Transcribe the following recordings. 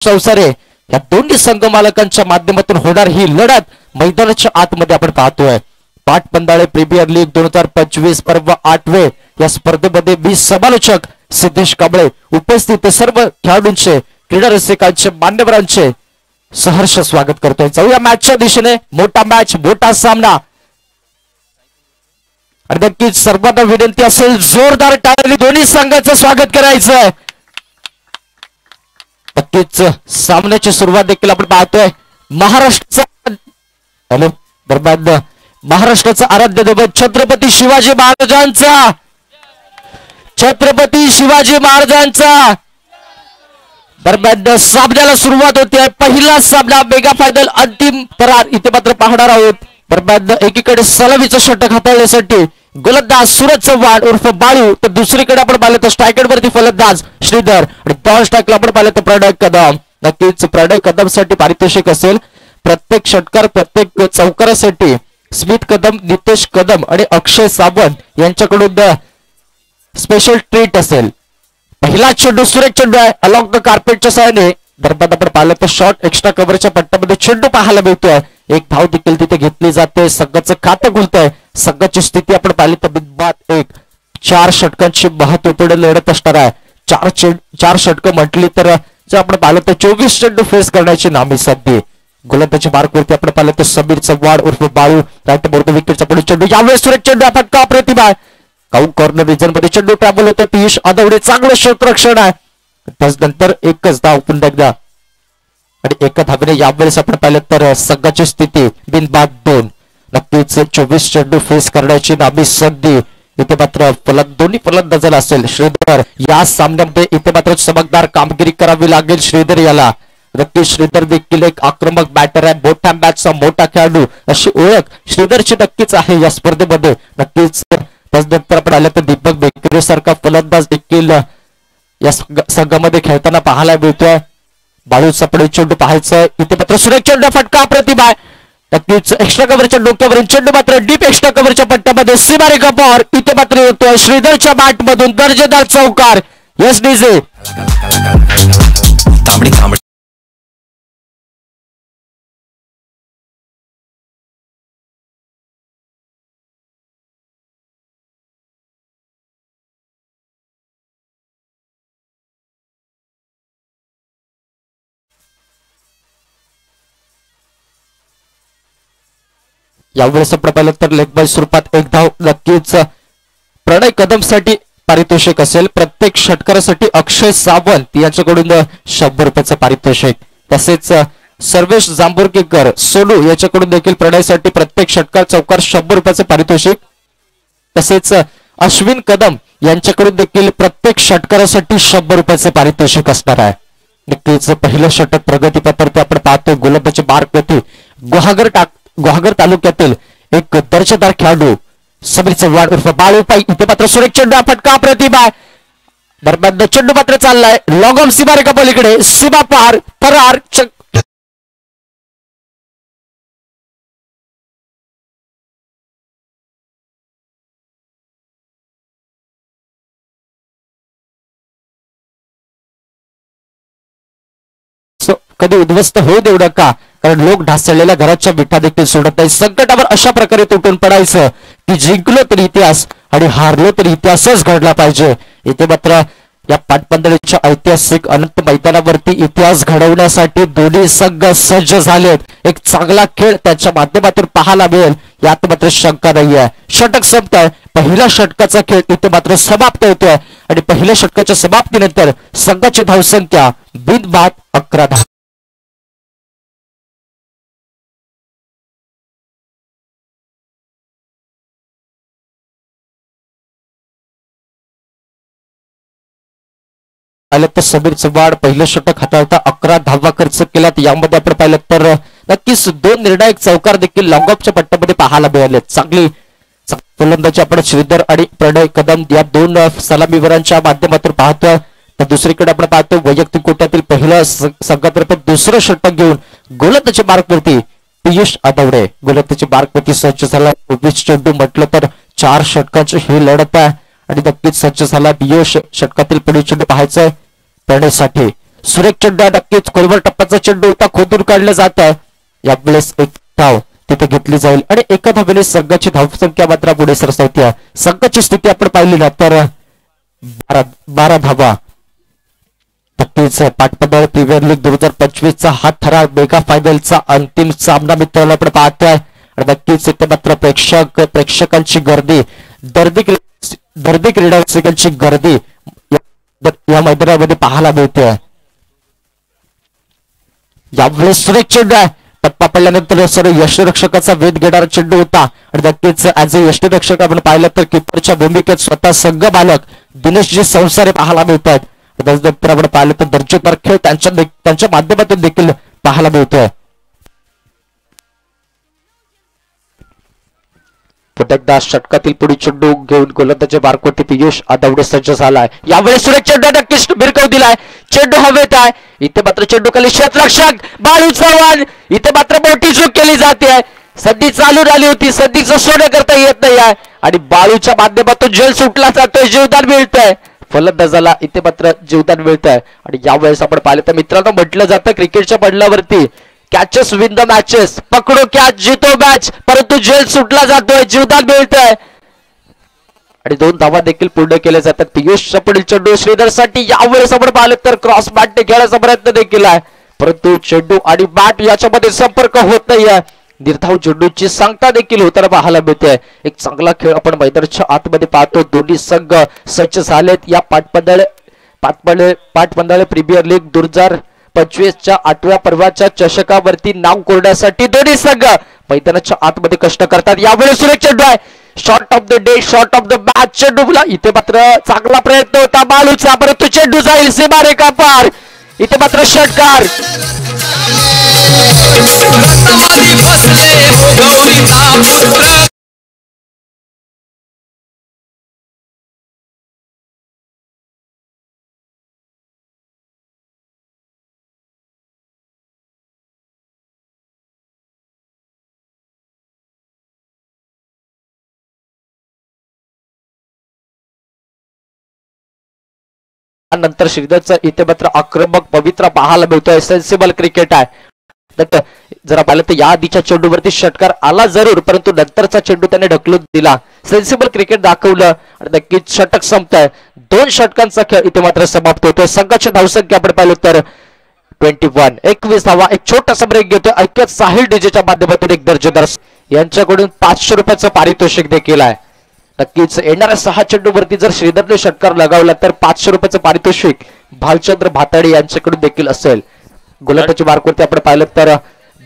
चौसारे या दोन्ही संघ मालकांच्या माध्यमातून होणार ही लढत मैदानाच्या आतमध्ये आपण पाहतोय। पाटबंधारे प्रीमियर लीग 2025 पर्व 8वे या स्पर्धेमध्ये 20 समालोचक सिद्धेश कांबळे उपस्थित सर्व खेळाडूंचे क्रीडा रसिकांचे मान्यवरांचे सहर्ष स्वागत करतोय। जाऊया मॅचच्या दिशेने। मोठा मॅच, मोठा सामना आणि नक्कीच सर्वांना विनंती असेल जोरदार टाळ्यांनी दोन्ही संघाचं स्वागत करायचं। नक्कीच सामन्याची सुरुवात देखील आपण पाहतोय। महाराष्ट्राचा आराध्य दैवत छत्रपती शिवाजी महाराजांचा दरम्यान सामन्याला सुरुवात होते। पहिला सामना मेगा फायनल अंतिम करार इथे मात्र पाहणार आहोत। दरम्यान एकीकडे सलामीचं षटक हाताळण्यासाठी गोलंदाज सूरज चव्हाण उर्फ बाळू, तर दुसरीकडे आपण पाहिलं तर स्ट्रायकर वरती फलंदाज श्रीधर आणि डॉन स्ट्राईकला आपण पाहिलं तर प्रणय कदम। नक्कीच प्रणय कदम साठी पारितोषिक असेल प्रत्येक षटकार प्रत्येक चौकारासाठी स्मित कदम, नितेश कदम आणि अक्षय सावंत यांच्याकडून स्पेशल ट्रीट असेल। पहिला चेंडू सुरेख चेंडू आहे अलॉंग द कार्पेटच्या साहाय्याने। दरम्यान आपण पाहिलं तर शॉर्ट एक्स्ट्रा कव्हरच्या पट्ट्यामध्ये चेंडू पाहायला मिळतोय। एक धाव देखील तिथे घेतली जाते। संघाचं खातं खुलतंय। संघाची स्थिती आपण पाहिली तर बिनबाद 4 षटकांची महत्वपूर्ण लढत असणार आहे। 4 षटकं म्हटली तर जर आपण पाहिलं तर 24 चेंडू फेस करण्याची नामी संधी। गोलंदाजी मार्कवरती आपण पाहिलं तर समीर चव्हाण उर्फ बाळू राईट बोर्ड विकेटचा पुढे चेंडू, यावेळेस सुरेख चेंडू फटका प्रतिभा काऊ कॉर्नर रिजन मध्ये चेंडू ट्रॅव्हल होतो। पियुष आदवडे चांगलं क्षेत्ररक्षण आहे। त्यानंतर एकच धाव पुन्हा एकदा आणि एका धावेने यावेळेस आपण पाहिलं तर संघाची स्थिती बिनबाद 2। नक्कीच 24 चेंडू फेस करण्याची नामी संधी इथे मात्र दोन्ही फलंदाजाला असेल। श्रीधर या सामन्यामध्ये इथे मात्र चमकदार कामगिरी करावी लागेल श्रीधर याला। नक्कीच श्रीधर देखील एक आक्रमक बॅटर आहे, मोठ्या मॅचचा मोठा खेळाडू अशी ओळख श्रीधरची नक्कीच आहे या स्पर्धेमध्ये। नक्कीच त्यानंतर आपण आलं तर दीपक बेकरे सारखा फलंदाज देखील या संघामध्ये खेळताना पाहायला मिळतोय। बाळूचा पुढे चेंडू पाहायचं इथे मात्र सुरेख चेंडू फटका प्रतिभा। नक्कीच एक्स्ट्रा कव्हरच्या डोक्यावरून चेंडू मात्र डीप एक्स्ट्रा कव्हरच्या पट्ट्यामध्ये सीमारेखा पार इथे मात्र येतोय श्रीधरच्या बॅट मधून दर्जेदार चौकार। यस डीजे यावेळेस आपण पाहिलं तर लेग बाय स्वरूपात एक धाव। नक्कीच प्रणय कदम साठी पारितोषिक असेल। प्रत्येक षटकारासाठी अक्षय सावंत यांच्याकडून 100 रुपयाचं पारितोषिक। तसेच सर्वेश जांभूरकर सोनू याच्याकडून देखील प्रणयसाठी प्रत्येक षटकार चौकार 100 रुपयाचं पारितोषिक। तसेच अश्विन कदम यांच्याकडून देखील प्रत्येक षटकारासाठी 100 रुपयाचं पारितोषिक असणार आहे। नक्कीच पहिलं षटक प्रगतीपथावरती आपण पाहतो। गोलंदाजी मार्कवरती गुहागर तालुक्यातील एक दर्जेदार खेळाडू समीर चव्हाण उर्फ बाळू इथे मात्र सुरेख चेंडू फटका प्रतिभा। दरम्यान चेंडू मात्र चाललाय लॉंग ऑन सीमारेखा पलीकडे, सीमा पार फरार। कधी उद्ध्वस्त होऊ देऊ नका, कारण लोक ढासळलेल्या घराच्या विटा देखील सोडत नाही। संकटावर अशा प्रकारे तुटून पडायचं की जिंकलो तरी इतिहास आणि हारलो तरी इतिहासच घडला पाहिजे। इथे मात्र या पाटबंधारेच्या ऐतिहासिक अनंत मैदानावरती इतिहास घडवण्यासाठी दोन्ही संघ सज्ज झालेत। एक चांगला खेळ त्यांच्या माध्यमातून पाहायला मिळेल यात मात्र शंका नाही आहे। षटक संपतंय, पहिल्या षटकाचा खेळ इथे मात्र समाप्त होतोय आणि पहिल्या षटकाच्या समाप्तीनंतर संघाची धावसंख्या बिनबाद 11 धाव। आलं तर समीर चव्हाण पहिलं षटक हाताळता 11 धावा खर्च केल्यात। यामध्ये आपण पाहिलं तर नक्कीच 2 निर्णायक चौकार देखील लॉंग ऑफच्या पट्ट्यामध्ये पाहायला मिळाले। चांगली फलंदाजी आपण श्रीधर आणि प्रणय कदम या 2 सलामीवीरांच्या माध्यमातून पाहतोय। तर दुसरीकडे आपण पाहतो वैयक्तिक कोट्यातील पहिलं संघातर्फे दुसरं षटक घेऊन गोलंदाजी मार्कवरती पियुष आदवडे गोलंदाजी मार्कवरती सज्ज झाला। 24 चेंडू म्हटलं तर 4 षटकांची ही लढत आहे आणि नक्कीच सज्ज झाला पियुष। षटकातील पुढील चेंडू पाहायचंय प्रणयसाठी सुरेख चेंडू नक्कीच खोलवर टप्प्याचा चेंडू होता, खोदून काढलं जातं. यावेळेस एक धाव तिथे घेतली जाईल आणि एका धावेने संघाची धावसंख्या मात्र पुढे सरसावते. संघाची स्थिती आपण पाहिली ना तर 12 धावा. नक्कीच पाटपंडाळ प्रीमियर लीग 2025 चा हा ठराव मेगा फायनलचा अंतिम सामना मित्रांनो आपण पाहतोय. आणि नक्कीच इथे मात्र प्रेक्षकांची गर्दी, दर्दी क्रीडा रसिकांची गर्दी या मैदानामध्ये पाहायला मिळते. यावेळेस सुरेख चेंडू आहे, टप्पा पडल्यानंतर सर यष्टीरक्षकाचा वेध घेणारा चेंडू होता. आणि नक्कीच ऍज अ यष्टीरक्षक आपण पाहिलं तर किपरच्या भूमिकेत स्वतः संघ मालक दिनेशजी संसारे पाहायला मिळतात. त्यानंतर आपण पाहिलं तर दर्जेदार खेळ त्यांच्या माध्यमातून देखील पाहायला मिळतोय. पुन्हा एकदा षटकातील पुढील चेंडू घेऊन गोलंदाजी मार्कवरती पियुष आदवडे सज्ज झालाय. यावेळेस सुरेख चेंडू नक्कीच भिरकावून दिलाय, चेंडू हवेत आहे. इथे मात्र चेंडू खाली क्षेत्ररक्षक बाळू चव्हाण, इथे मात्र मोठी चूक केली जाते. संधी चालून आली होती, संधीचं सोडं करता येत नाही आहे आणि बाळूच्या माध्यमातून जेल सुटला जातोय, जीवदान मिळतंय फलंदाजाला. इथे मात्र जीवदान मिळतंय. आणि यावेळेस आपण पाहिलं तर मित्रांनो म्हटलं जातं क्रिकेटच्या बंडलावरती कॅचेस विन द मॅचेस, पकडो कॅच जितो मॅच, परंतु जेल सुटला जातोय, जीवदान मिळतंय आणि 2 धावा देखील पूर्ण केल्या जातात. पियुषच्या पुढील चेंडू श्रीधरसाठी. यावेळेस आपण पाहिलं तर क्रॉस बॅटने खेळायचा प्रयत्न देखील आहे, परंतु चेंडू आणि बॅट याच्यामध्ये संपर्क होत नाहीये. निर्धाव चेंडूची सांगता देखील होताना पाहायला मिळते. एक चांगला खेळ आपण मैदानाच्या आतमध्ये पाहतो. दोन्ही संघ सज्ज झालेत या पाटपंडाळ प्रीमियर लीग 2025 च्या 8व्या पर्वाच्या चषकावरती नाव कोरण्यासाठी दोन्ही संघ मैदानाच्या आतमध्ये कष्ट करतात. यावेळी सुरेख चेंडू आहे, shot of the day, shot of the match चेंडूला. इथे मात्र चांगला प्रयत्न होता बालूचा, परंतु चेंडू जाईल सीमारेखा पार. इथे मात्र षटकार. नंतर श्रीधरचा इथे मात्र आक्रमक पवित्र पाहायला मिळतोय. सेन्सिबल क्रिकेट आहे. जरा पाहिलं तर या आधीच्या चेंडूवरती षटकार आला जरूर, परंतु नंतरचा चेंडू त्याने ढकलून दिला. सेन्सिबल क्रिकेट दाखवलं आणि नक्कीच षटक संपतंय. 2 षटकांचा खेळ इथे मात्र समाप्त होतोय. संघाची धावसंख्या आपण पाहिलं तर 21 धावा. एक छोटासा ब्रेक घेतोय. ऐक्यत साहिल डीजेच्या माध्यमातून एक दर्जेदार यांच्याकडून 500 रुपयाचं पारितोषिक देखील आहे. नक्कीच येणाऱ्या 6 चेंडूवरती जर श्रीधरने षटकार लगावला तर 500 रुपयाचं पारितोषिक भालचंद्र भाताडे यांच्याकडून देखील असेल. गोलंदाजी मार्कवरती आपण पाहिलं तर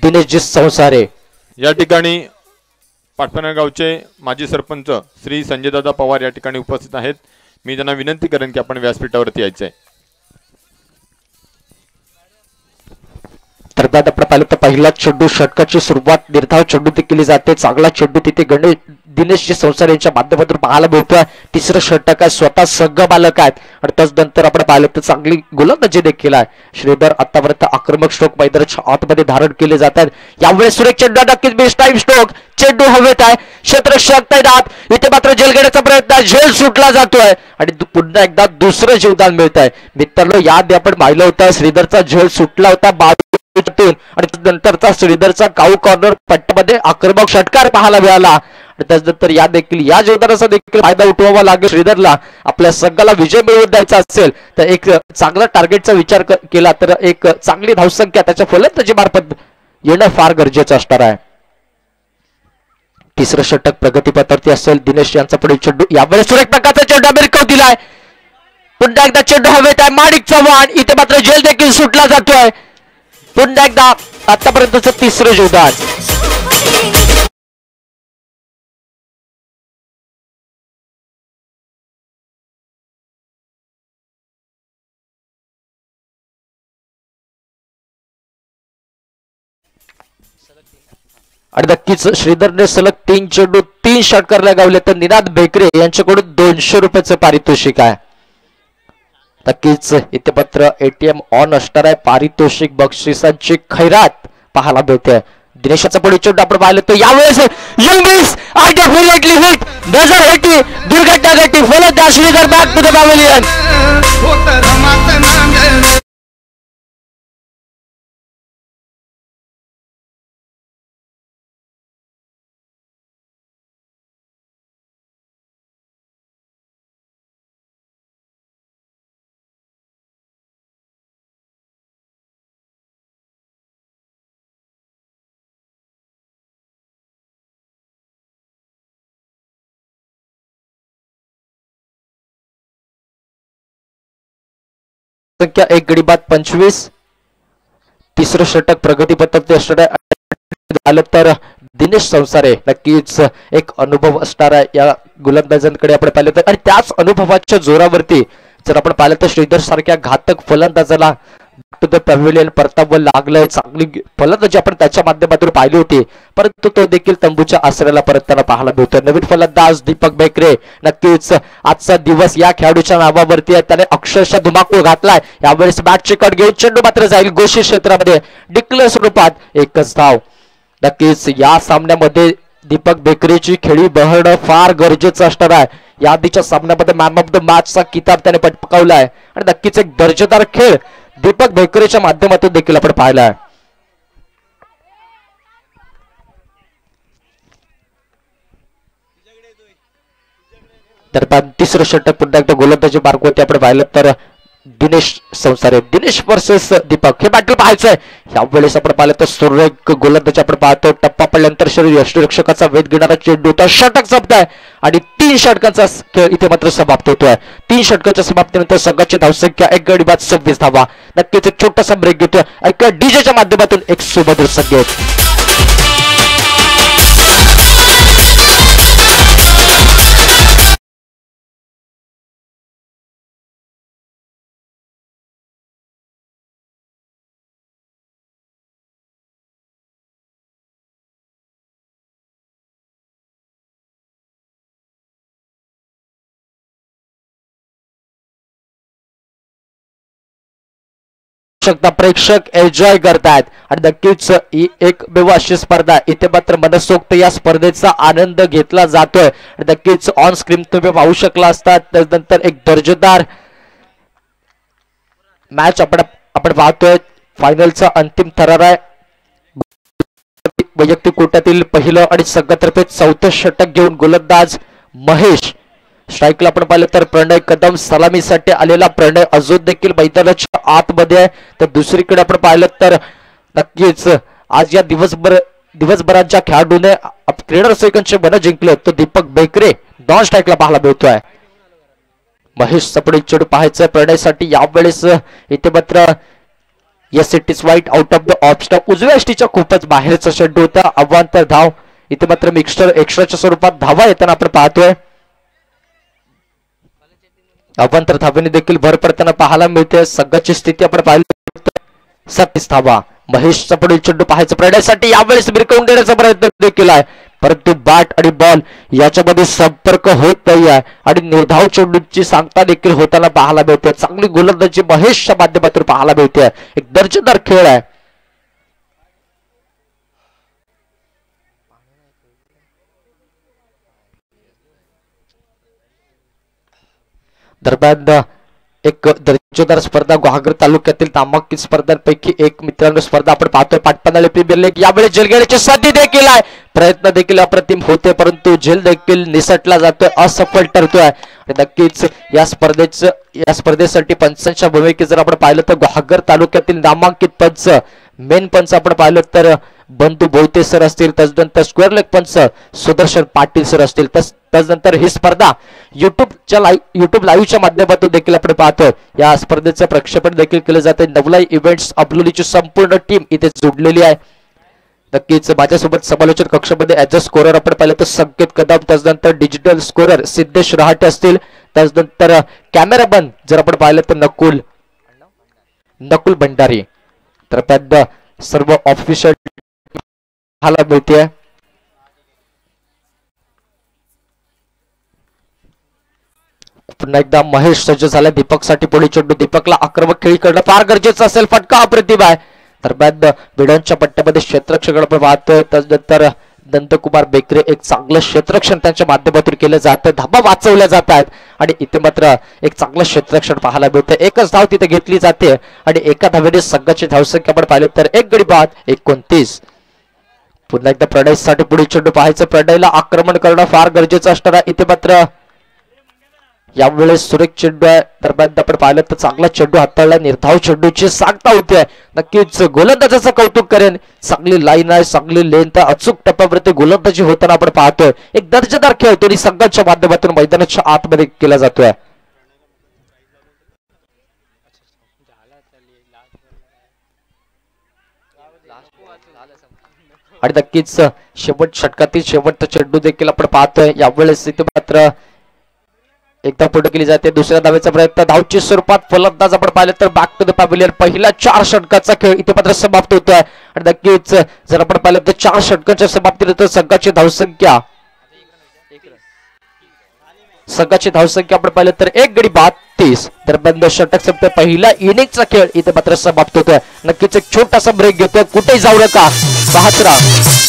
दिनेशजी संसारे. या ठिकाणी पाटपंडाळ गावचे माजी सरपंच श्री संजयदादा पवार या ठिकाणी उपस्थित आहेत. मी त्यांना विनंती करेन की आपण व्यासपीठावरती यायचंय. तर आपण पाहिलं तर पहिला चेंडू षटकाची सुरुवात निर्धाव चेंडू केली जाते. चांगला चेंडू तिथे दिनेशजी संसार यांच्या माध्यमातून पाहायला मिळतोय. तिसरं षटक आहे, स्वतः संघ मालक आहेत आणि त्याचनंतर आपण पाहिलं तर चांगली गोलंदाजी देखील आहे. श्रीधर आतापर्यंत आक्रमक स्ट्रोक मैदानाच्या आतमध्ये धारण केले जातात. यावेळेस सुरेख चेंडू नक्कीच बेस्ट टाइम स्ट्रोक, चेंडू हवेत आहे, क्षेत्ररक्षक तैनात. इथे मात्र झेल घेण्याचा प्रयत्न, झेल सुटला जातोय आणि पुन्हा एकदा दुसरं जीवदान मिळत आहे. मित्रांनो याआधी आपण पाहिलं होतं श्रीधरचा झेल सुटला होता आणि नंतरचा श्रीधरचा काऊ कॉर्नर पट्ट्यामध्ये आक्रमक षटकार पाहायला मिळाला. त्यानंतर या जीवदानाचा देखील फायदा उठवावा लागेल. श्रीधरला आपल्या संघाला विजय मिळवून द्यायचा असेल तर एक चांगला टार्गेटचा विचार केला तर एक चांगली धावसंख्या त्याच्या फलंदाजी मार्फत येणं फार गरजेचं असणार आहे. तिसरं षटक प्रगतीपथावरती असेल. दिनेश यांचा पुढे चेंडू. यावेळेस सुरेख प्रकारचा चेंडू अमेरिका दिलाय. पुन्हा एकदा चेंडू हवेत आहे. माणिक चव्हाण. इथे मात्र झेल देखील सुटला जातोय. पुन्हा एकदा आतापर्यंतचं तिसरं जीवदान. आणि नक्कीच श्रीधरने सलग 3 चेंडू 3 षटकार लगावले तर निनाद बेकरे यांच्याकडून 200 रुपयाचं पारितोषिक आहे. नक्कीच इथे पत्र एटीएम ऑन असणार आहे. पारितोषिक बक्षिसांची खैरात पाहायला मिळते. दिनेशाचा पुढे चेंडू आपण पाहिलं तर यावेळेस you miss I definitely hit, नजर हेटी, दुर्घटना घटी, फलंदाज Shridhar back to the pavilion. संख्या 1 गडी बाद 25. तिसरं षटक प्रगती पथक असणार आहे. आलं तर दिनेश संसारे नक्कीच एक अनुभव असणार आहे या गोलंदाजांकडे आपण पाहिलं तर, आणि त्याच अनुभवाच्या जोरावरती जर आपण पाहिलं तर श्रीधर सारख्या घातक फलंदाजाला टू द पॅव्हिलियन परतावं लागलंय. चांगली फलंदाजी आपण त्याच्या माध्यमातून पाहिली होती, परंतु तो देखील तंबूच्या आसऱ्याला परतताना पाहायला मिळतोय. नवीन फलंदाज दीपक बेकरे नक्कीच आजचा दिवस या खेळाडूच्या नावावरती आहे. त्याने अक्षरशः धुमाकूळ घातलाय. यावेळेस बॅटची कट घेऊन चेंडू मात्र जाईल गोशी क्षेत्रामध्ये डिक्लेअर स्वरूपात एकच धाव. नक्कीच या सामन्यामध्ये दीपक बेकरेची खेळी बहरणं फार गरजेचं असणार आहे. या आधीच्या सामन्यामध्ये मॅन ऑफ द मॅचचा किताब त्याने पटकावलाय आणि नक्कीच एक दर्जेदार खेळ दीपक बेकरेच्या माध्यमातून देखील आपण पाहिला आहे. दरम्यान तिसरं षटक पुन्हा एकदा गोलंदाजी मार्गवरती आपण पाहिलं तर दिनेश संसारे, दिनेश वर्सेस दीपक हे बॅटल पाहायचंय. यावेळेस आपण पाहिलं तर सुरेख गोलंदाजी आपण पाहतो. टप्पा पडल्यानंतर शरीर यष्टीरक्षकाचा वेध घेणारा चेंडू होता. षटक संपताय आणि 3 षटकांचा खेळ इथे मात्र समाप्त होतोय. 3 षटकांच्या समाप्तीनंतर संघाची धावसंख्या 1 गडी बाद 26 धावा. नक्कीच एक छोटासा ब्रेक घेतोय. एका डीजेच्या माध्यमातून एक सुमधुर संगीत. प्रेक्षक एन्जॉय करतायत आणि नक्कीच एक बेवा अशी स्पर्धा इथे मात्र मनसोक्त या स्पर्धेचा आनंद घेतला जातोय. आणि नक्कीच ऑन स्क्रीन तुम्ही पाहू शकला असतात. त्यानंतर एक दर्जेदार मॅच आपण पाहतोय. फायनलचा अंतिम थरार आहे. वैयक्तिक कोट्यातील पहिलं आणि संघातर्फे 4थं षटक घेऊन गोलंदाज महेश. स्ट्राईकला आपण पाहिलं तर प्रणय कदम, सलामीसाठी आलेला प्रणय अजून देखील मैदानाच्या आतमध्ये आहे. तर दुसरीकडे आपण पाहिलं तर नक्कीच आज या दिवसभराच्या खेळाडूने क्रीडा रसिकांचे मन जिंकले तो दीपक बेकरे नॉन स्ट्राईकला पाहायला मिळतोय. महेश सपडे चेंडू पाहायचं प्रणयसाठी. यावेळेस इथे मात्र येस इट इज वाईट आउट ऑफ द ऑप्शन. उजव्या एसटीच्या खूपच बाहेरचा चेंडू होता. अवांतर धाव. इथे मात्र मिक्सर एक्स्ट्राच्या स्वरूपात धावा येताना आपण पाहतोय. अवांतर धावेने देखील भर पडताना पाहायला मिळते. संघाची स्थिती आपण पाहिली 37 धावा. महेशचा पुढील चेंडू पाहायचं प्रणयसाठी. यावेळेस बिरकवून देण्याचा प्रयत्न देखील आहे, परंतु बॅट आणि बॉल याच्यामध्ये संपर्क होत नाही आहे आणि निर्धाव चेंडूची सांगता देखील होताना पाहायला मिळते. चांगली गोलंदाजी महेशच्या माध्यमातून पाहायला मिळते. एक दर्जेदार खेळ आहे. दरम्यान एक दर्जेदार स्पर्धा गुहागर तालुक्यातील नामांकित स्पर्धांपैकी एक मित्रांनो स्पर्धा आपण पाहतोय. पाटपणाली प्रीमियर लीग. यावेळी जेलगेडची संधी देखील आहे. प्रयत्न देखील अप्रतिम होते, परंतु जेल देखील निसटला जातोय, असफल ठरतोय. नक्कीच या स्पर्धेसाठी पंचांच्या भूमिकेत जर आपण पाहिलं तर गुहागर तालुक्यातील नामांकित पंच मेन पंच आपण पाहिलं तर बंधू बोईते सर असतील. त्यानंतर स्क्वेअर लेग पंच सुदर्शन पाटील सर असतील. त्यानंतर ही स्पर्धा युट्यूब लाईव्हच्या माध्यमातून देखील आपण पाहतोय. या स्पर्धेचं प्रक्षेपण देखील केलं जाते. नवलाई इव्हेंट्स अबलोलीची संपूर्ण टीम इथे जोडलेली आहे. नक्कीच माझ्यासोबत समालोचन कक्षामध्ये ऍज अ स्कोरर आपण पाहिलं तर संकेत कदम, त्यानंतर डिजिटल स्कोरर सिद्धेश रहाटे असतील. त्यानंतर कॅमेरामन जर आपण पाहिलं तर नकुल भंडारी. तर सर्व ऑफिशियल पाहायला मिळते. पुन्हा एकदा महेश सज्ज झाला दीपकसाठी. पुढे चेंडू दीपकला आक्रमक खेळी करणं फार गरजेचं असेल. फटका अप्रतिम आहे. दरम्यान विडांच्या पट्ट्यामध्ये क्षेत्ररक्षण आपण पाहतोय. त्यानंतर नंदकुमार बेकरे एक चांगलं क्षेत्ररक्षण त्यांच्या माध्यमातून केलं जातं. धाबा वाचवल्या जात आहेत आणि इथे मात्र एक चांगलं क्षेत्ररक्षण पाहायला मिळतं. एकच धाव तिथे घेतली जाते आणि एका धावेने संघाची धावसंख्या आपण पाहिली तर 1 गडी बाद 29. पुन्हा एकदा प्रणयसाठी पुढे चेंडू पाहायचं. प्रणयला आक्रमण करणं फार गरजेचं असणार आहे. इथे मात्र यावेळेस सुरेख चेंडू आहे. दरम्यान आपण पाहिलं तर चांगला चेंडू हाताळला. निर्धाव चेंडूची सांगता होते. नक्कीच गोलंदाजाचं कौतुक करेन. चांगली लाईन आहे, चांगली लेंथ, अचूक टप्प्यावरती गोलंदाजी होताना आपण पाहतोय. एक दर्जेदार खेळ तरी संघाच्या माध्यमातून मैदानाच्या आतमध्ये केला जातोय. आणि नक्कीच शेवट षटकातील शेवटचा चेंडू देखील आपण पाहतोय यावेळेस इथे मात्र एकदा पुढे केली जाते दुसऱ्या धावेचा प्रयत्न धावची स्वरूपात फलंदाज आपण पाहिलं तर बॅक टू द पॅव्हिलियन पहिला 4 षटकाचा खेळ इथे मात्र समाप्त होतोय आणि नक्कीच जर आपण पाहिलं तर 4 षटकांच्या समाप्तीनंतर संघाची धावसंख्या आपण पाहिलं तर 1 गडी 32 दरम्यान षटक संपते पहिला इनिंगचा खेळ इथे मात्र समाप्त होतोय नक्कीच एक छोटासा ब्रेक घेतोय कुठेही जाऊ नका पाहत राहा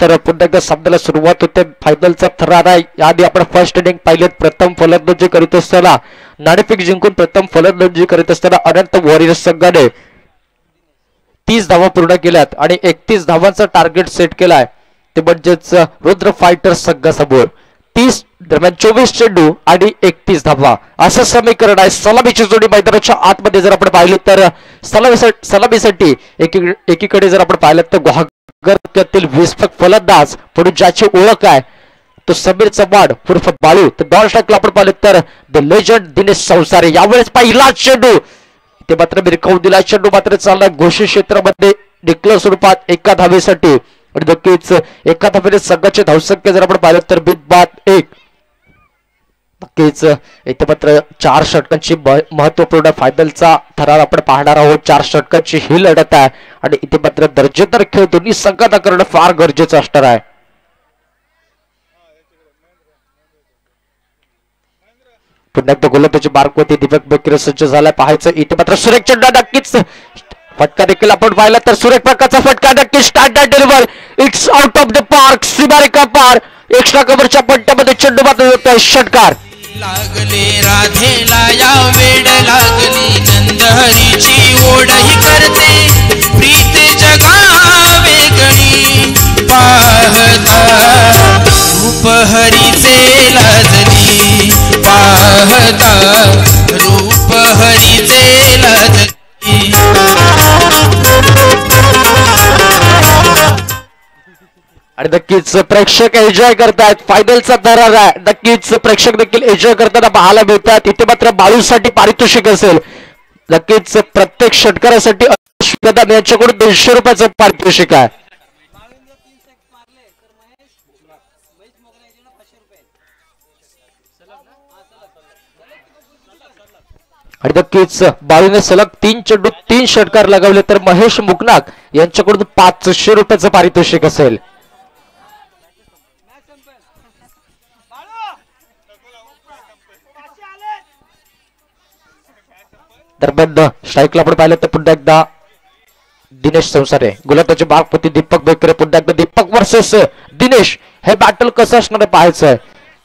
तर पुन्हा एकदा सामन्याला सुरुवात होते फायनलचा थरार आहे याआधी आपण फर्स्ट इनिंग पाहिलेत प्रथम फलंदाजी करीत असताना नाणेफेक जिंकून प्रथम फलंदाजी करीत असताना अनंत वॉरियर्स संघाने 30 धावा पूर्ण केल्यात आणि 31 धावांचा टार्गेट सेट केलाय ते म्हणजेच रुद्र फायटर्स संघासमोर 30 दरम्यान 24 चेंडू आणि 31 धावा असं समीकरण आहे सलामीची जोडी मैदानाच्या आतमध्ये जर आपण पाहिलं तर सलामीसाठी एकीकडे जर आपण पाहिलं तर नगरतील विस्फोट फलंदाज पुढे ज्याची ओळख आहे तो समीर चव्हाण उर्फ बाळू. तर दोन स्ट्राईकला आपण पाहिलं तर द लेजंड दिनेश संसारे. यावेळेस पहिला चेंडू ते मात्र बिरकावून दिला. चेंडू मात्र चालला घोषित क्षेत्रामध्ये डिक्लेअर स्वरूपात एका धावेसाठी आणि नक्कीच एका धावेने संघाचे धावसंख्या जर आपण पाहिलं तर बिनबाद 1. नक्कीच इथे मात्र 4 षटकांची महत्वपूर्ण फायनलचा थरार आपण पाहणार आहोत. 4 षटकांची ही लढत आहे आणि इथे मात्र दर्जेदार खेळ दोन्ही संघांना करणं फार गरजेचं असणार आहे. पुन्हा एकदा गोलंदाजी मार्गवरती दीपक बेकरे सज्ज झालाय पाहायचं. इथे मात्र सुरेख चेंडू नक्कीच फटका देखील आपण पाहिला तर सुरेख प्रकारचा फटका नक्कीच standard deliver. It's out of the park. सीमारेखा पार. एक्स्ट्रा कव्हरच्या पट्ट्यामध्ये चेंडू मात्र होतोय षटकार. लागले राधेला या वेड लागली नंदहरीची ओढही करते प्रीत जगा वेगळी पाहता रूप हरीचे लाजली पाहता रूप हरीचे लाजली. आणि नक्कीच प्रेक्षक एन्जॉय करतायत. फायनलचा दरार आहे. नक्कीच प्रेक्षक देखील एन्जॉय करताना पाहायला मिळतात. इथे मात्र बाळूसाठी पारितोषिक असेल. नक्कीच प्रत्येक षटकारासाठी प्रधान यांच्याकडून 200 रुपयाचं पारितोषिक आहे. आणि नक्कीच बाळूने सलग 3 चेंडू 3 षटकार लगावले तर महेश मुकनाक यांच्याकडून 500 रुपयाचं पारितोषिक असेल. दरम्यान स्ट्राईकला आपण पाहिलं तर पुन्हा एकदा दिनेश संसारे गोलंदाजी मार्गवरती दीपक बेकरे. पुन्हा एकदा दीपक वर्सेस दिनेश. हे बॅटल कसं असणार आहे पाहायचं आहे.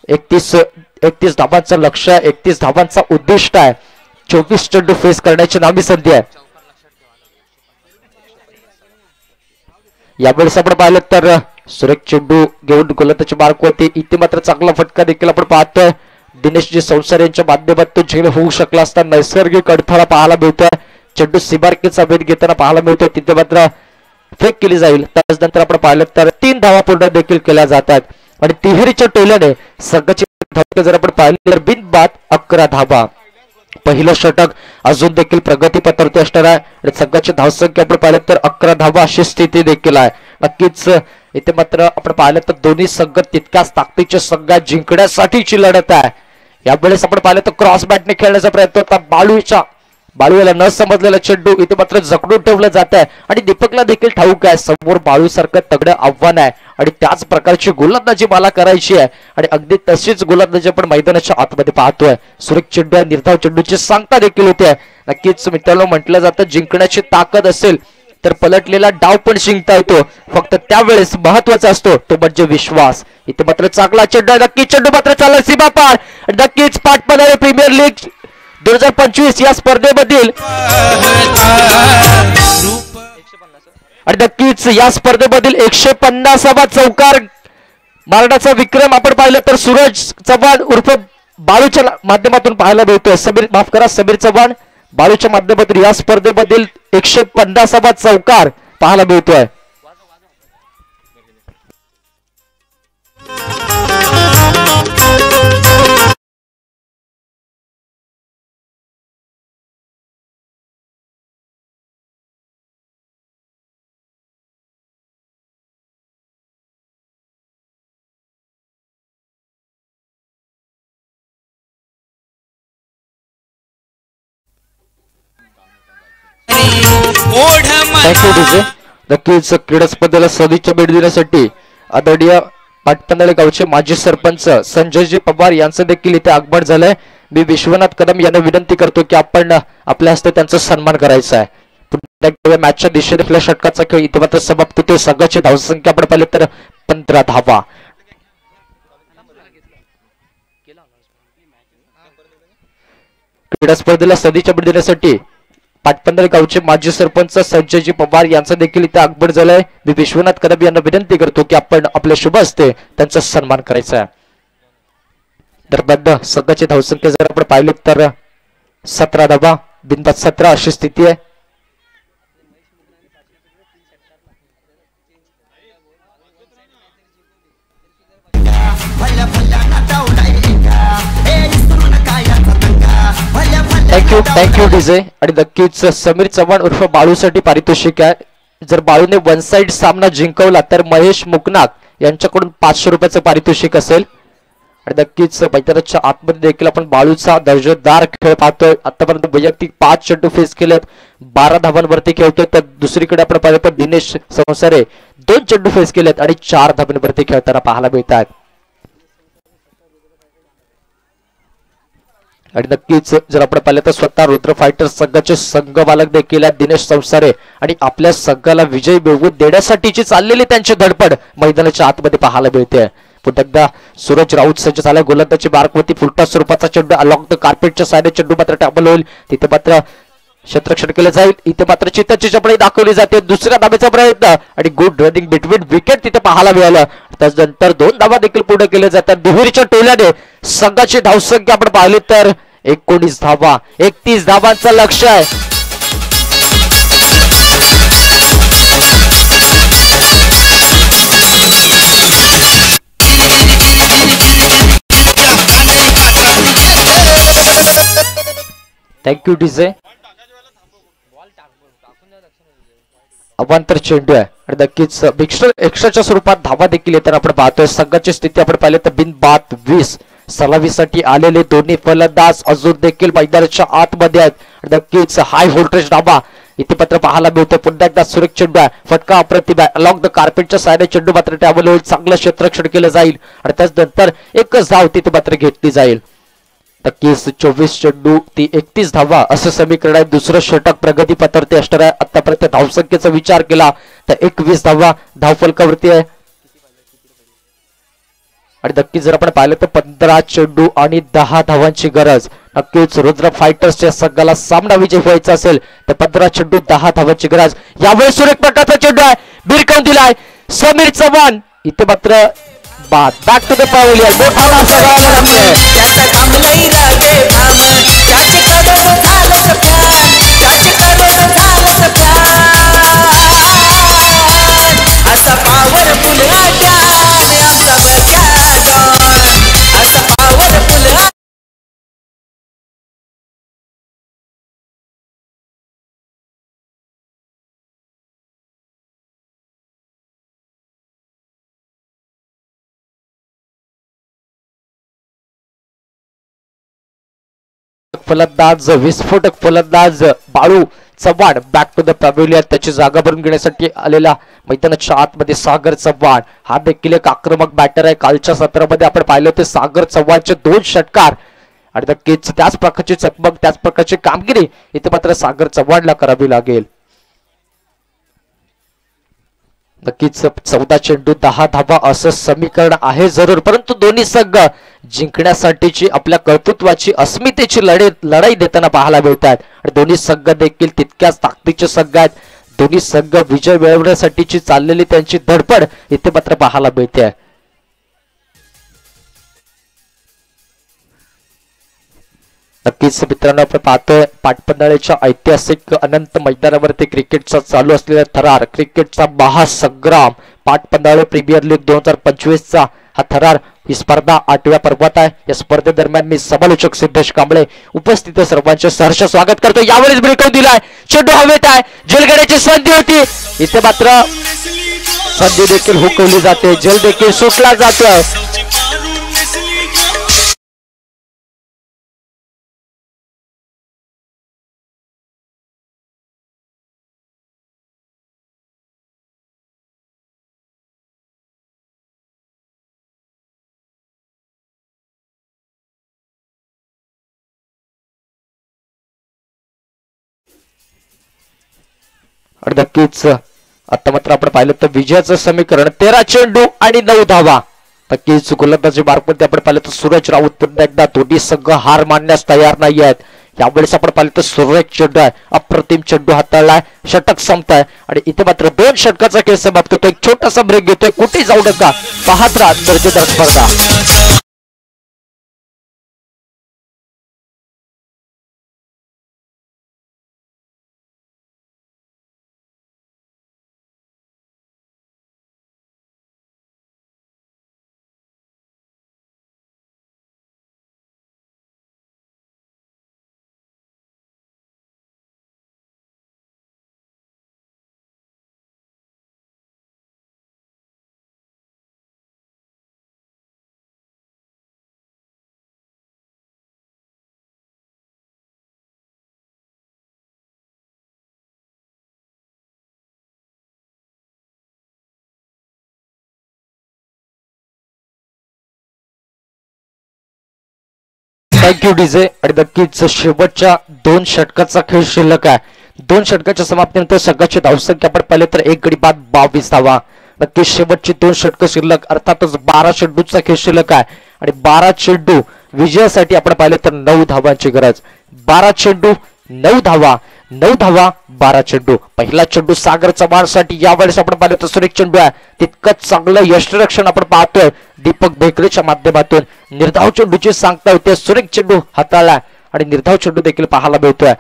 31 धावांचं लक्ष्य आहे. 31 धावांचा उद्दिष्ट आहे. 24 चेंडू फेस करण्याची नामी संधी आहे. यावेळेस आपण पाहिलं तर सुरेख चेंडू घेऊन गोलंदाजी मार्गवरती. इथे मात्र चांगला फटका देखील आपण पाहतोय. दिनेशजी संसार यांच्या माध्यमातून झेल होऊ शकला असता नैसर्गिक अडथळा पाहायला मिळतोय. चेंडू सीमारेषेचा वेध घेताना पाहायला मिळतोय. तिथे मात्र फेक केली जाईल. त्यानंतर आपण पाहिलं तर 3 धावा पूर्ण देखील केल्या जातात आणि तिहेरीच्या टोल्याने संघाची धावसंख्या जर आपण पाहिली तर बिनबाद 11 धावा. पहिलं षटक अजून देखील प्रगतीपथावरती असणार आहे आणि संघाची धावसंख्या आपण पाहिलं तर 11 धावा अशी स्थिती देखील आहे. नक्कीच इथे मात्र आपण पाहिलं तर दोन्ही संघ तितक्याच ताकदीचे संघ जिंकण्यासाठीची लढत आहे. यावेळेस आपण पाहिलं तर क्रॉस बॅटने खेळण्याचा प्रयत्न होता. बाळूला न समजलेला चेंडू इथे मात्र जखडून ठेवलं जात आहे आणि दीपकला देखील ठाऊक आहे समोर बाळू सारखं तगडं आव्हान आहे आणि त्याच प्रकारची गोलंदाजी मला करायची आहे आणि अगदी तशीच गोलंदाजी आपण मैदानाच्या आतमध्ये पाहतोय. सुरेख चेंडू या निर्धाव चेंडूची सांगता देखील होते. नक्कीच मित्रांनो म्हटलं जातं जिंकण्याची ताकद असेल तर पलटलेला डाव पण जिंकता येतो. फक्त त्यावेळेस महत्वाचा असतो तो म्हणजे विश्वास. इथे मात्र चांगला चेंडू. नक्कीच चेंडू मात्र चालला सीमा पार. नक्कीच पाठपणारे प्रीमियर लीग 2025 या स्पर्धेमधील आणि नक्कीच या स्पर्धेमधील 150वा चौकार मारण्याचा विक्रम आपण पाहिलं तर सूरज चव्हाण उर्फ बाळूच्या माध्यमातून पाहायला मिळतोय. समीर चव्हाण बाळूच्या माध्यमातून या स्पर्धेमधील 150वा चौकार पाहायला मिळतोय. नक्कीच क्रीडा स्पर्धेला सदिच्छा भेट देण्यासाठी आदरणीय पाटपंधाळे गावचे माजी सरपंच संजयजी पवार यांचं देखील इथे आगमन झालंय. मी विश्वनाथ कदम यांना विनंती करतो की आपण आपल्या हस्ते त्यांचा सन्मान करायचा आहे. पुन्हा मॅचच्या दिशेने आपल्या षटकाचा खेळ इथे मात्र समाप्त होतोय. संघाची धावसंख्या आपण पाहिली तर 15 धावा. क्रीडा स्पर्धेला सदिच्छा भेट देण्यासाठी पाटपंधारे गावचे माजी सरपंच संजयजी पवार यांचं देखील इथे आगमन झालंय. मी विश्वनाथ कदम यांना विनंती करतो की आपण आपल्या शुभ हस्ते त्यांचा सन्मान करायचा आहे. दरम्यान संघाची धावसंख्या जर आपण पाहिली तर 17 धावा बिनबाद 17 अशी स्थिती आहे. Thank you DJ. आणि नक्कीच समीर चव्हाण उर्फ बाळूसाठी पारितोषिक आहे. जर बाळूने वन साइड सामना जिंकवला तर महेश मुकनाक यांच्याकडून 500 रुपयाचं पारितोषिक असेल. आणि नक्कीच मैदानाच्या आतमध्ये देखील आपण बाळूचा दर्जेदार खेळ पाहतोय. आतापर्यंत वैयक्तिक 5 चेंडू फेस केलेत, 12 धावांवरती खेळतोय. तर दुसरीकडे आपण पाहिलं तर दिनेश संसारे 2 चेंडू फेस केलेत आणि 4 धावांवरती खेळताना पाहायला मिळतात. आणि नक्कीच जर आपण पाहिलं तर स्वतः रुद्र फायटर्स संघाचे संघमालक देखील आहेत दिनेश संसारे. आणि आपल्या संघाला विजय मिळवून देण्यासाठीची चाललेली त्यांची धडपड मैदानाच्या आतमध्ये पाहायला मिळते. पुन्हा एकदा सूरज राऊत सज्ज झाला. गोलंदाजी मार्कवरती फुलटा स्वरूपाचा चेंडू अलॉंग द कार्पेटच्या साइडने चेंडू मात्र टॅबल होईल. तिथे मात्र क्षेत्ररक्षण केलं जाईल. इथे मात्र चित्ताची चपळी दाखवली जाते. दुसऱ्या धावेचा प्रयत्न आणि गुड रनिंग बिटवीन विकेट तिथे पाहायला मिळालं. त्यानंतर 2 धावा देखील पुढे केले जातात. दुहेरीच्या टोल्याने संघाची धावसंख्या आपण पाहिली तर 19 धावा, 31 धावांचं लक्ष आहे. Thank you DJ. अवांतर चेंडू आहे आणि नक्कीच एक्स्ट्राच्या स्वरूपात धावा देखील येताना आपण पाहतोय. संघाची स्थिती आपण पाहिली तर बिनबाद 20. सलामीसाठी आलेले दोन्ही फलंदाज अजून देखील मैदानाच्या आतमध्ये आहेत. नक्कीच हाय व्होल्टेज धावा इथे मात्र पाहायला मिळतो. पुन्हा एकदा सुरेख चेंडू आहे, फटका अप्रतिम आहे. अलॉंग द कार्पेटच्या साइडने चेंडू मात्र टॅबल होईल. चांगलं क्षेत्ररक्षण केलं जाईल आणि त्यानंतर एकच धाव तिथे मात्र घेतली जाईल. नक्कीच 24 चेंडू ती 31 धावा असं समीकरण आहे. दुसरं षटक प्रगती पथरते असणार आहे. आतापर्यंत धावसंख्येचा विचार केला तर 21 धावा धावफलकावरती आहे. आणि नक्कीच जर आपण पाहिलं तर 15 चेंडू आणि 10 धावांची गरज. नक्कीच रुद्र फायटर्सच्या संघाला सामना विजय व्हायचा असेल तर 15 चेंडू 10 धावांची गरज. यावेळी सुरेख प्रकारचा चेंडू आहे, भिरकावून दिलाय समीर चव्हाण. इथे मात्र बाद. Back to the pavilion. मोठा नाव सगळ्याला लागतोय. त्याचा काम नाही रागे भाम, त्याचे करोड झालंच प्यार, त्याचे करोड झालंच प्यार. असा पॉवरफुल आट्यान आमचा बघ्या डॉन, असा पॉवरफुल. फलंदाज विस्फोटक फलंदाज Balu Chavan back to the pavilion. त्याची जागा भरून घेण्यासाठी आलेला मैदानाच्या आतमध्ये सागर चव्हाण हा देखील एक आक्रमक बॅटर आहे. कालच्या सत्रामध्ये आपण पाहिलं होते सागर चव्हाणचे 2 षटकार आणि नक्कीच त्याच प्रकारची चकमक त्याच प्रकारची कामगिरी इथे मात्र सागर चव्हाणला करावी लागेल. नक्कीच 14 चेंडू 10 धावा असं समीकरण आहे जरूर, परंतु दोन्ही संघ जिंकण्यासाठीची आपल्या कर्तृत्वाची अस्मितेची लढाई देताना पाहायला मिळतात. आणि दोन्ही संघ देखील तितक्याच ताकदीचे संघ आहेत. दोन्ही संघ विजय मिळवण्यासाठीची चाललेली त्यांची धडपड इथे मात्र पाहायला मिळते. नक्कीच मित्रांनो आपण पाहतोय पाटपंधाळेच्या ऐतिहासिक अनंत मैदानावरती क्रिकेटचा चालू असलेला थरार, क्रिकेटचा महासंग्राम, पाटपंधाळे प्रीमियर लीग 2025चा हा थरार. ही स्पर्धा 8व्या पर्वात आहे. या स्पर्धेदरम्यान मी समालोचक सिद्धेश कांबळे उपस्थित सर्वांचे सहर्ष स्वागत करतो. यावेळेस ब्रेकआउट दिलाय, चेंडू हवेत आहे, जलगड्याची संधी होती, इथे मात्र संधी देखील हुकवली जाते, जल देखील सुटला जातो. आणि नक्कीच आता मात्र आपण पाहिलं तर विजयाचं समीकरण 13 चेंडू आणि 9 धावा. नक्कीच गोलंदाजी मार्कमध्ये आपण पाहिलं तर सूरज राऊत पुन्हा एकदा दोन्ही संघ हार मानण्यास तयार नाही आहेत. यावेळेस आपण पाहिलं तर सुरेख चेंडू आहे, अप्रतिम चेंडू हाताळलाय, षटक संपताय आणि इथे मात्र 2 षटकाचा खेळ समाप्त होतो. एक छोटासा ब्रेक घेतोय, कुठे जाऊ नका, पाहत राहा दर्जेदार स्पर्धा. Thank you DJ. आणि नक्कीच शेवटच्या 2 षटकाचा खेळ शिल्लक आहे. 2 षटकाच्या समाप्तीनंतर संघाची धावसंख्या आपण पाहिले तर 1 गडी बाद 22 धावा. नक्कीच शेवटची 2 षटक शिल्लक अर्थातच 12 चेंडूचा खेळ शिल्लक आहे. आणि 12 चेंडू विजयासाठी आपण पाहिले तर 9 धावांची गरज. 12 चेंडू 9 धावा, 9 धावा 12 चेंडू. पहिला चेंडू सागर चव्हाणसाठी यावेळेस आपण पाहिलं तर सुरेख चेंडू आहे. तितकंच चांगलं यष्टीरक्षण आपण पाहतोय दीपक बेकरेच्या माध्यमातून. निर्धाव चेंडूची सांगता होते, सुरेख चेंडू हाताळला आणि निर्धाव चेंडू देखील पाहायला मिळतोय.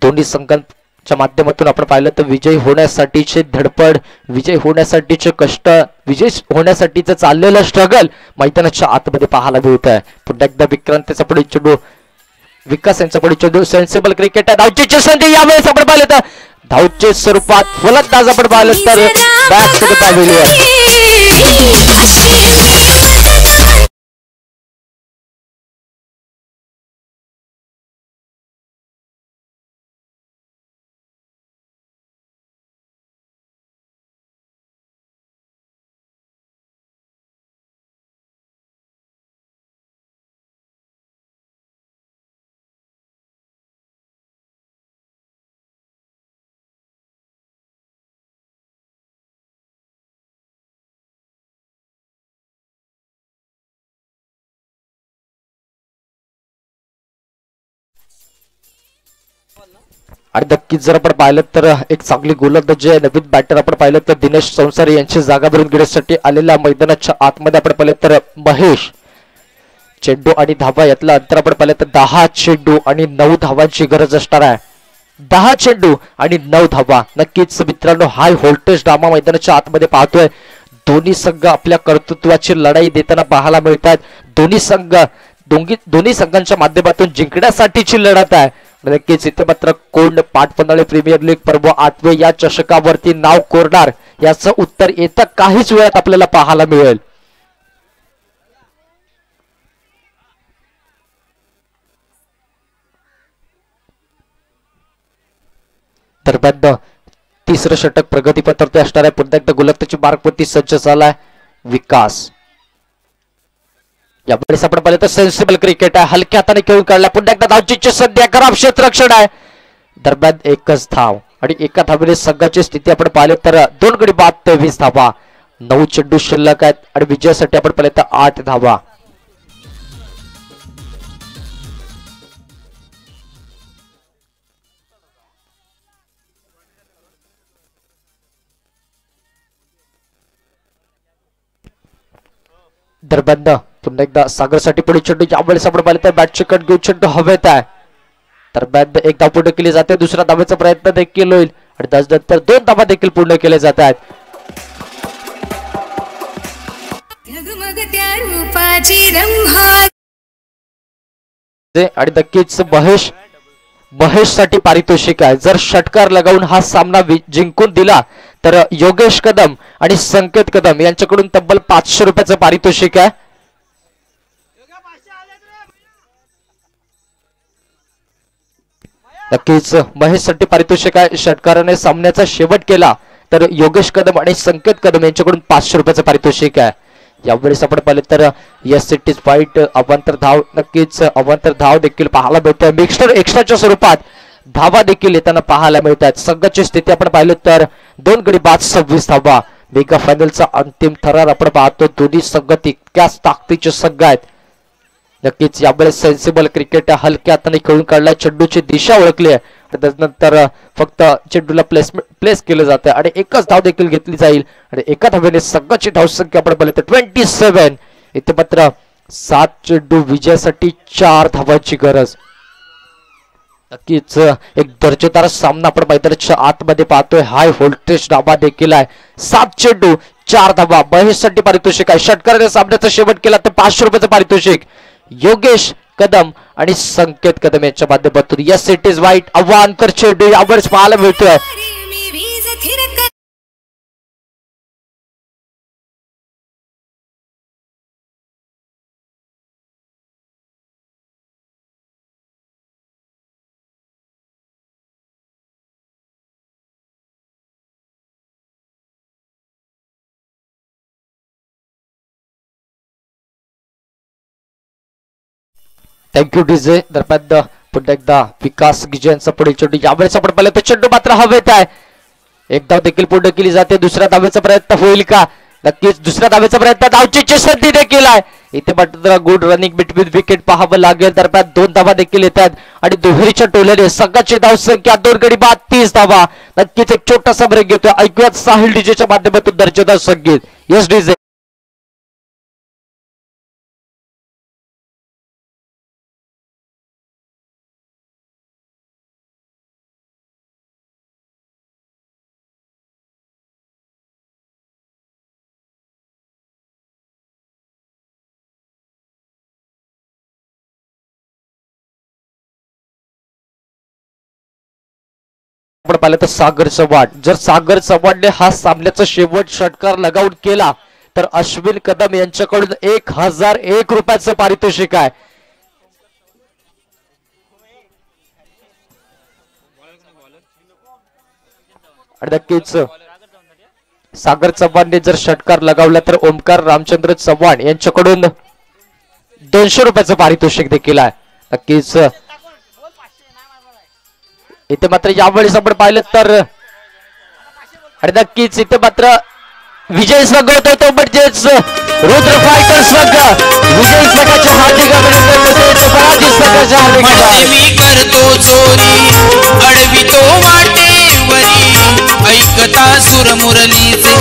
दोन्ही संघांच्या माध्यमातून आपण पाहिलं तर विजय होण्यासाठीचे धडपड, विजय होण्यासाठीचे कष्ट, विजय होण्यासाठीचं चाललेलं स्ट्रगल मैदानाच्या आतमध्ये पाहायला मिळत आहे. पुन्हा एकदा विक्रांतचा पुढे चेंडू, विकास यांचा पुढे चेंडू, सेन्सिबल क्रिकेट आहे. धावचीची संधी यावेळेस आपण पाहिलं तर धावचे स्वरूपात फलंदाज आपण पाहिलं तर बॅक टू द पॅव्हिलियन. आणि नक्कीच जर आपण पाहिलं तर एक चांगली गोलंदाजी आहे. नवीन बॅटर आपण पाहिलं तर दिनेश संसारी यांची जागा भरून घेण्यासाठी आलेल्या मैदानाच्या आतमध्ये आपण पाहिलं तर महेश. चेंडू आणि धावा यातलं अंतर आपण पाहिलं तर 10 चेंडू आणि 9 धावांची गरज असणार आहे. 10 चेंडू आणि 9 धावा. नक्कीच मित्रांनो हाय व्होल्टेज ड्रामा मैदानाच्या आतमध्ये पाहतोय. दोन्ही संघ आपल्या कर्तृत्वाची लढाई देताना पाहायला मिळतात. दोन्ही संघांच्या माध्यमातून जिंकण्यासाठीची लढत आहे. नक्कीच इथे मात्र कोण पाटपंधाळे प्रीमियर लीग पर्व 8वे या चषकावरती नाव कोरणार याचं उत्तर येत्या काहीच वेळात आपल्याला पाहायला मिळेल. दरम्यान तिसरं षटक प्रगतीपत्रावरती असणार आहे. पुन्हा एकदा गोलंदाजी मार्गवरती सज्ज झालाय विकास. यावेळेस आपण पाहिलं तर सेन्सिबल क्रिकेट आहे. हलक्या हाताने खेळून काढला. पुन्हा एकदा धावचीची सध्या खराब क्षेत्ररक्षण आहे. दरम्यान एकच धाव आणि एका धावेने संघाची स्थिती आपण पाहिली तर 2 गडी बाद 23 धावा. 9 चेंडू शिल्लक आहेत आणि विजयासाठी आपण पाहिलं तर 8 धावा. दरम्यान पुन्हा एकदा सागरसाठी पुढे चेंडू. यावेळेस आपण पाहिलं तर बॅटची कट घेऊन चेंडू हवेत आहे. दरम्यान एक धाव पूर्ण केली जाते. दुसऱ्या धावेचा प्रयत्न देखील होईल आणि त्यानंतर 2 धावा देखील पूर्ण केले जात आहेत. आणि नक्कीच महेश साठी पारितोषिक आहे. जर षटकार लगावून हा सामना जिंकून दिला तर योगेश कदम आणि संकेत कदम यांच्याकडून तब्बल 500 रुपयाचं पारितोषिक आहे. नक्कीच महेशसाठी पारितोषिक आहे. षटकाराने सामन्याचा शेवट केला तर योगेश कदम आणि संकेत कदम यांच्याकडून 500 रुपयाचं पारितोषिक आहे. यावेळेस आपण पाहिलं तर यस इट इज फाईट अवांतर धाव. नक्कीच अवांतर धाव देखील पाहायला मिळतोय. मिक्सर एक्स्ट्राच्या स्वरूपात धावा देखील येताना पाहायला मिळतात. संघाची स्थिती आपण पाहिलं तर 2 गडी बाद 26 धावा. मेगा फायनलचा अंतिम थरार आपण पाहतो. दोन्ही संघ तितक्याच ताकदीचे संघ आहेत. नक्कीच यावेळेस सेन्सिबल क्रिकेट हलक्या हाताने खेळून काढलाय. चेंडूची दिशा ओळखली आहे. त्यानंतर फक्त चेंडूला प्लेस केलं जातं आणि एकच धाव देखील घेतली जाईल आणि एका धावेने संघाची धावसंख्या आपण पाहिली तर 27. इथे मात्र 7 चेंडू विजयासाठी 4 धावांची गरज. नक्कीच एक दर्जेदार सामना आपण मैदानाच्या आतमध्ये पाहतोय. हाय व्होल्टेज डाबा देखील आहे. 7 चेंडू 4 धावा. महेशसाठी पारितोषिक आहे. षटकाराने सामन्याचा शेवट केला तर 500 रुपयाचं पारितोषिक. योगेश कदम आणि संकेत कदम यांच्या माध्यमातून यस इट इज वाईट अवांतर चेंडू यावेळेस पाहायला मिळतोय. Thank you DJ. दरम्यान पुन्हा एकदा विकास गिजेंचा पुढील चेंडू यावेळेस आपण पाहिलं तर चेंडू मात्र हवेत आहे. एक धाव देखील पूर्ण केली जाते. दुसऱ्या धावेचा प्रयत्न होईल का? नक्कीच दुसऱ्या धावेचा प्रयत्न. धावचीची संधी देखील आहे इथे मात्र गुड रनिंग बिटवीन विकेट पाहावं लागेल. दरम्यान 2 धावा देखील येतात आणि दुहेरीच्या टोल्याने संघाची धाव संख्या 2 गडी बाद 30 धावा. नक्कीच एक छोटासा ब्रेक घेतोय. ऐकूयात साहिल डीजेच्या माध्यमातून दर्जेदार संगीत. Yes DJ. आपण पाहिलं तर सागर चव्हाण. जर सागर चव्हाणने हा सामन्याचा शेवट षटकार लगावून केला तर अश्विन कदम यांच्याकडून 1001 रुपयाचं पारितोषिक आहे. आणि नक्कीच सागर चव्हाणने जर षटकार लगावला तर ओमकार रामचंद्र चव्हाण यांच्याकडून 200 रुपयाचं पारितोषिक देखील आहे. नक्कीच इथे मात्र यावेळेस आपण पाहिलं तर आणि नक्कीच इथे मात्र विजय संघ होता तो म्हणजेच रुद्र फायटर संघ विजय संघाचे हार्दिक अभिनंदन. पराजित संघाचे हार्दिक म्हणजे मी करतो चोरी अडवितो वाटेवरी ऐकता सुर मुरलीचे